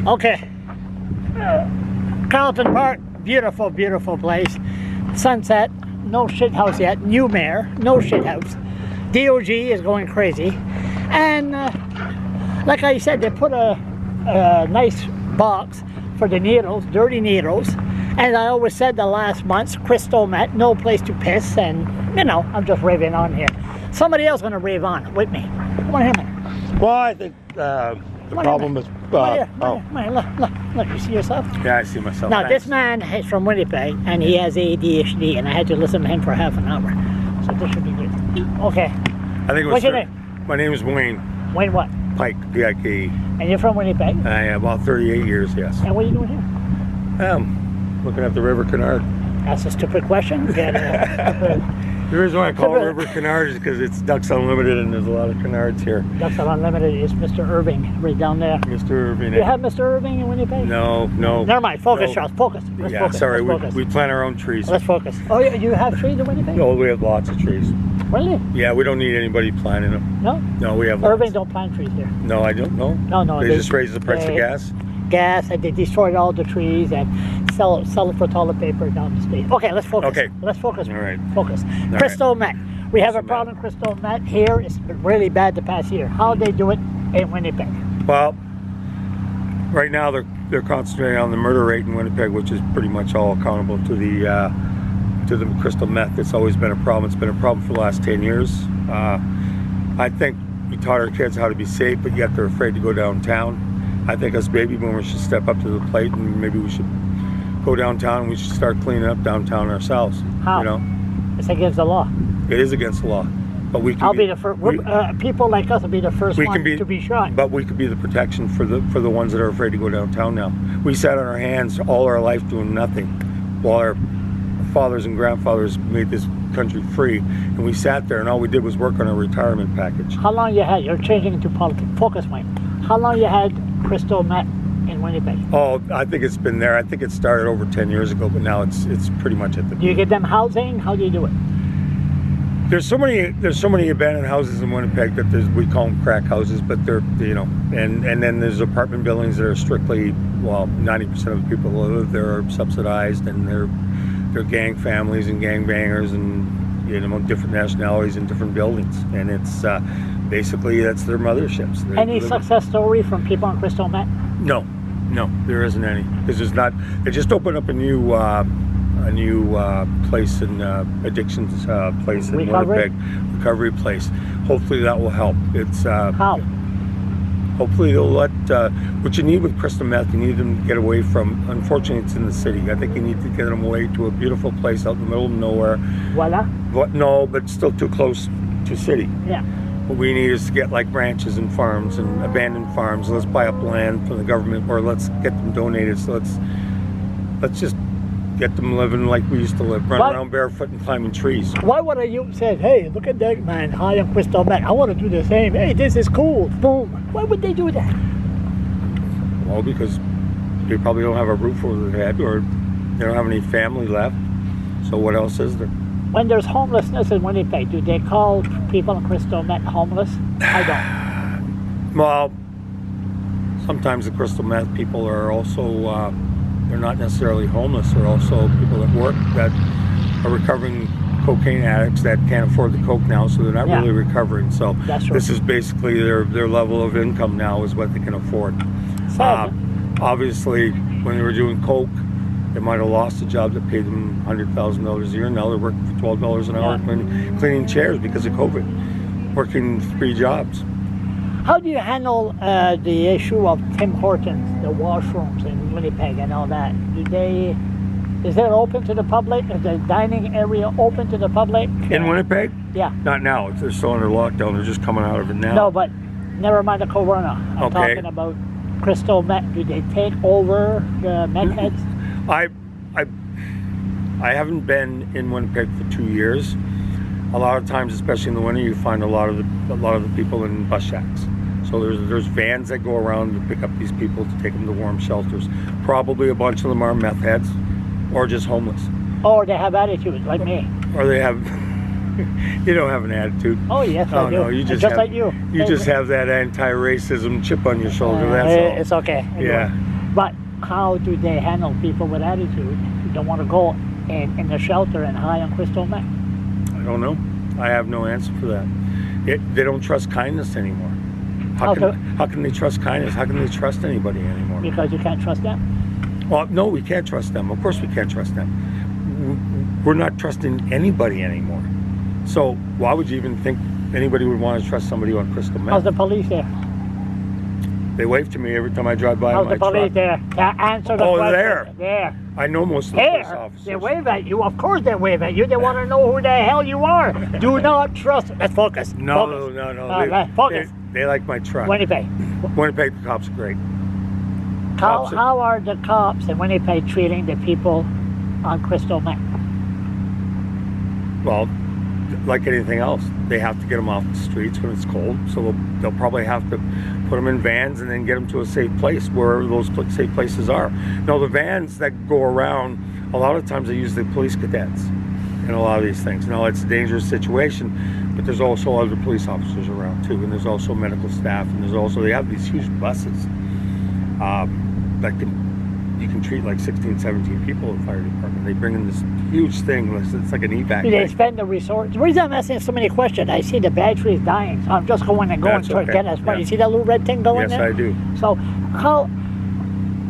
Okay. Carlton Park, beautiful, beautiful place. Sunset, no shit house yet. New mayor, no shit house. DOG is going crazy. And like I said, they put a nice box for the needles, dirty needles. And I always said the last months, Crystal Meth, no place to piss. And, you know, I'm just raving on here. Somebody else going to rave on with me. Come on here, man. Well, I think the problem is... Look, you see yourself? Yeah, I see myself. Now, Thanks. this man is from Winnipeg, and he has ADHD, and I had to listen to him for half an hour. So this should be good. Okay. I think it was... What's your name? My name is Wayne. Wayne what? Pike, P-I-K-E. And you're from Winnipeg? I am about 38 years, yes. And what are you doing here? Looking at the River Canard. That's a stupid question. The reason why I call it River Canard is because it's Ducks Unlimited and there's a lot of canards here. Ducks Unlimited is Mr. Irving right down there. Mr. Irving. You have Mr. Irving in Winnipeg? No. Never mind. Focus, No. Charles. Focus. Let's Yeah, focus. sorry. Let's focus. We plant our own trees. Let's focus. Oh, you have trees in Winnipeg? No, we have lots of trees. Really? Yeah, we don't need anybody planting them. No? No, we have Irving lots. don't plant trees here. No, I don't know. No. They just raise the price of gas? Gas, and they destroyed all the trees and sell it for toilet paper down the state. Okay, let's focus. Okay. Let's focus. All right. Focus. All Crystal Meth. We have a Crystal problem with Crystal Meth here. It's been really bad the past year. How they do it in Winnipeg? Well, right now they're concentrating on the murder rate in Winnipeg, which is pretty much all accountable to the crystal meth. It's always been a problem. It's been a problem for the last 10 years. I think we taught our kids how to be safe, but yet they're afraid to go downtown. I think us baby boomers should step up to the plate, and maybe we should go downtown and we should start cleaning up downtown ourselves. How? You know, It's against the law. it is against the law, but we can. I'll be the first. People like us will be the first we one can be, to be shot. But we could be the protection for the ones that are afraid to go downtown now. We sat on our hands all our life doing nothing, while our fathers and grandfathers made this country free, and we sat there and all we did was work on our retirement package. How long you had? You're changing into politics. Focus, Wayne. How long you had Crystal Meth in Winnipeg? Oh, I think it's been there. I think it started over 10 years ago, but now it's pretty much at the. Do you get them housing? How do you do it? There's so many abandoned houses in Winnipeg that we call them crack houses, but they're, you know, and then there's apartment buildings that are strictly, well, 90% of the people who live there are subsidized, and they're gang families and gang bangers and, you know, different nationalities in different buildings, and it's basically that's their motherships. Any success story from people on Crystal Meth? No, there isn't any. Because there's not. They just opened up a new place in addictions place in Recovery? Winnipeg, recovery place. Hopefully that will help. It's How? hopefully they'll let what you need with crystal meth. You need them to get away from. Unfortunately, it's in the city. I think you need to get them away to a beautiful place out in the middle of nowhere. Voila. But still too close to city. Yeah. What we need is to get like ranches and farms and abandoned farms. Let's buy up land from the government, or let's get them donated. So let's just get them living like we used to live, running around barefoot and climbing trees. Why would a youth say, hey, look at that man high on Crystal Meth. I want to do the same. Hey, this is cool. Boom. Why would they do that? Well, because they probably don't have a roof over their head, or they don't have any family left. So what else is there? When there's homelessness in Winnipeg, do they call people on Crystal Meth homeless? I don't. Well, sometimes the crystal meth people are also, they're not necessarily homeless. They're also people that work that are recovering cocaine addicts that can't afford the coke now, so they're not really recovering. So this is basically their level of income now is what they can afford. Obviously, when they were doing coke, they might have lost a job that paid them $100,000 a year. Now they're working for $12 an hour cleaning chairs because of COVID, working 3 jobs. How do you handle the issue of Tim Hortons, the washrooms in Winnipeg and all that? Is that open to the public? Is the dining area open to the public? In Winnipeg? Yeah. Not now. They're still under lockdown. They're just coming out of it now. No, but never mind the corona. I'm talking about Crystal Meth. Do they take over the meth heads? I haven't been in Winnipeg for 2 years. A lot of times, especially in the winter, you find a lot of the people in bus shacks. So there's vans that go around to pick up these people to take them to warm shelters. Probably a bunch of them are meth heads, or just homeless. Or they have attitudes like me. Or they have. You don't have an attitude. Oh yes, I do. No, you just like you. You just have that anti-racism chip on your shoulder. That's all. It's okay. Yeah. But how do they handle people with attitude who don't want to go in the shelter and high on crystal meth? I don't know. I have no answer for that. They don't trust kindness anymore. How can they trust kindness? How can they trust anybody anymore? Because you can't trust them. Well, no, we can't trust them. Of course we can't trust them. We're not trusting anybody anymore. So why would you even think anybody would want to trust somebody on crystal meth? How's the police there? They wave to me every time I drive by How's my the police truck. there? To answer the question. There. There. I know most of the police Here, officers. they wave at you. Of course they wave at you. They want to know who the hell you are. Do not trust. Let's focus. No. Focus. They like my truck. Winnipeg. Winnipeg, the cops are great. How are the cops in Winnipeg treating the people on crystal meth? Well, like anything else, they have to get them off the streets when it's cold. So they'll probably have to put them in vans and then get them to a safe place, wherever those safe places are. Now, the vans that go around, a lot of times they use the police cadets in a lot of these things. Now, it's a dangerous situation, but there's also other police officers around too, and there's also medical staff, and they have these huge buses that you can treat like 16, 17 people in the fire department. They bring in this huge thing. It's like an evac. Do they spend the resources? The reason I'm asking so many questions, I see the battery is dying, so I'm just going and That's to okay. get as far. Yeah. You see that little red thing going there? Yes, I do. So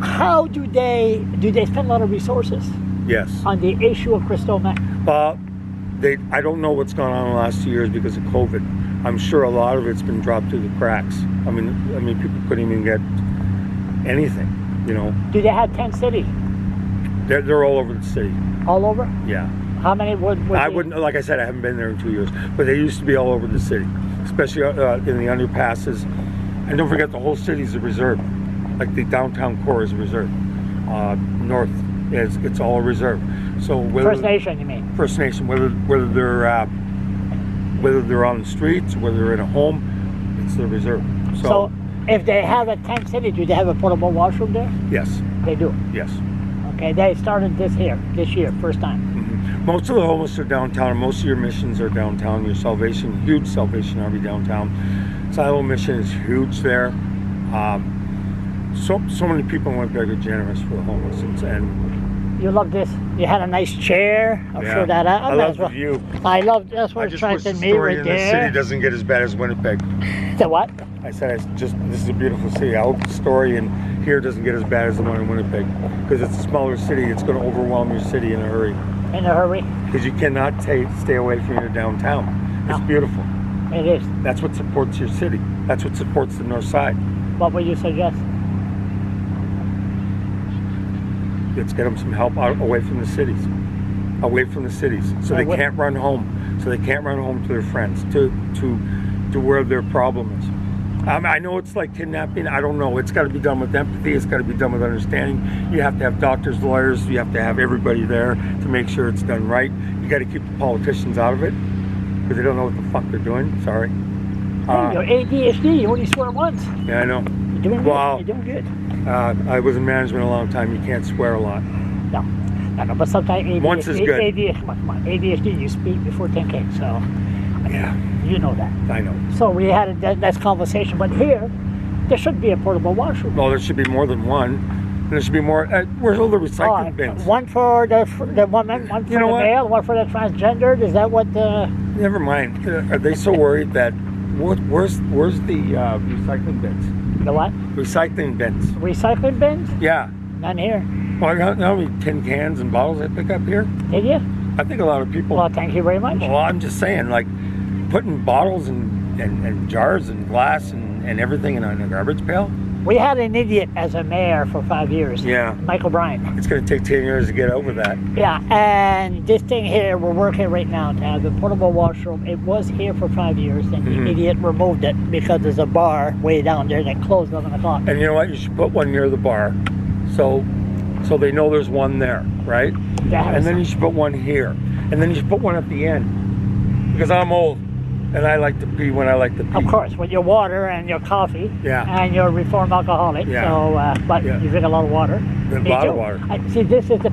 how do they spend a lot of resources Yes. on the issue of crystal meth? I don't know what's gone on in the last 2 years because of COVID. I'm sure a lot of it's been dropped through the cracks. I mean, people couldn't even get anything. You know, Do they have tent city? they're all over the city. All over? Yeah, How many would I wouldn't. Like I said, I haven't been there in 2 years, but they used to be all over the city, especially in the underpasses. And don't forget, the whole city's a reserve. Like the downtown core is a reserve. North it's all a reserve. So First Nation, you mean? First Nation, whether they're on the streets, whether they're in a home, it's the reserve. So if they have a tent city, do they have a portable washroom there? Yes. They do. Yes. Okay, they started this year, first time. Mm-hmm. Most of the homeless are downtown. Most of your missions are downtown. Your Salvation, huge Salvation Army downtown. Silo Mission is huge there. So many people in Winnipeg are generous for the homeless, and You love this. You had a nice chair. I'm sure that I love the view. I love. That's what I just wish the attracted me story right in this there. city doesn't get as bad as Winnipeg. The what? I said this is a beautiful city. I hope the story in here doesn't get as bad as the one in Winnipeg, because it's a smaller city. It's going to overwhelm your city in a hurry. In a hurry? Because you cannot stay away from your downtown. It's beautiful. It is. That's what supports your city. That's what supports the north side. What would you suggest? Let's get them some help away from the cities. Away from the cities. So they can't run home. So they can't run home to their friends, to where their problem is. I know it's like kidnapping. I don't know. It's got to be done with empathy. It's got to be done with understanding. You have to have doctors, lawyers. You have to have everybody there to make sure it's done right. You got to keep the politicians out of it, because they don't know what the fuck they're doing. Sorry. You're ADHD. You only swear once. Yeah, I know. You're doing good. You're doing good. I was in management a long time. You can't swear a lot. No, but sometimes ADHD, Once is good. Come on, ADHD, you speak before thinking, so Yeah. you know that. I know. So we had a nice conversation, but here, there should be a portable washroom. Well, there should be more than one. And there should be more. Where's all the recycling bins? One for the woman, one for the male, one for the transgendered. Is that what the... Never mind. Are they so worried that... Where's the recycling bins? The what? Recycling bins. Recycling bins? Yeah. None here. Well, how many tin cans and bottles I pick up here? Did you? I think a lot of people... Well, thank you very much. Well, I'm just saying, like, putting bottles and jars and glass and everything in a garbage pail. We had an idiot as a mayor for 5 years. Yeah. Michael Bryan. It's going to take 10 years to get over that. Yeah, and this thing here, we're working right now to have a portable washroom. It was here for 5 years, and the idiot removed it because there's a bar way down there that closed at 11 o'clock. And you know what? You should put one near the bar, so they know there's one there, right? Yeah. And then you should put one here, and then you should put one at the end, because I'm old. And I like to pee when I like to pee. Of course, with your water and your coffee. Yeah. And you're a reformed alcoholic. Yeah. So, but you drink a lot of water. A lot of water. See, this is the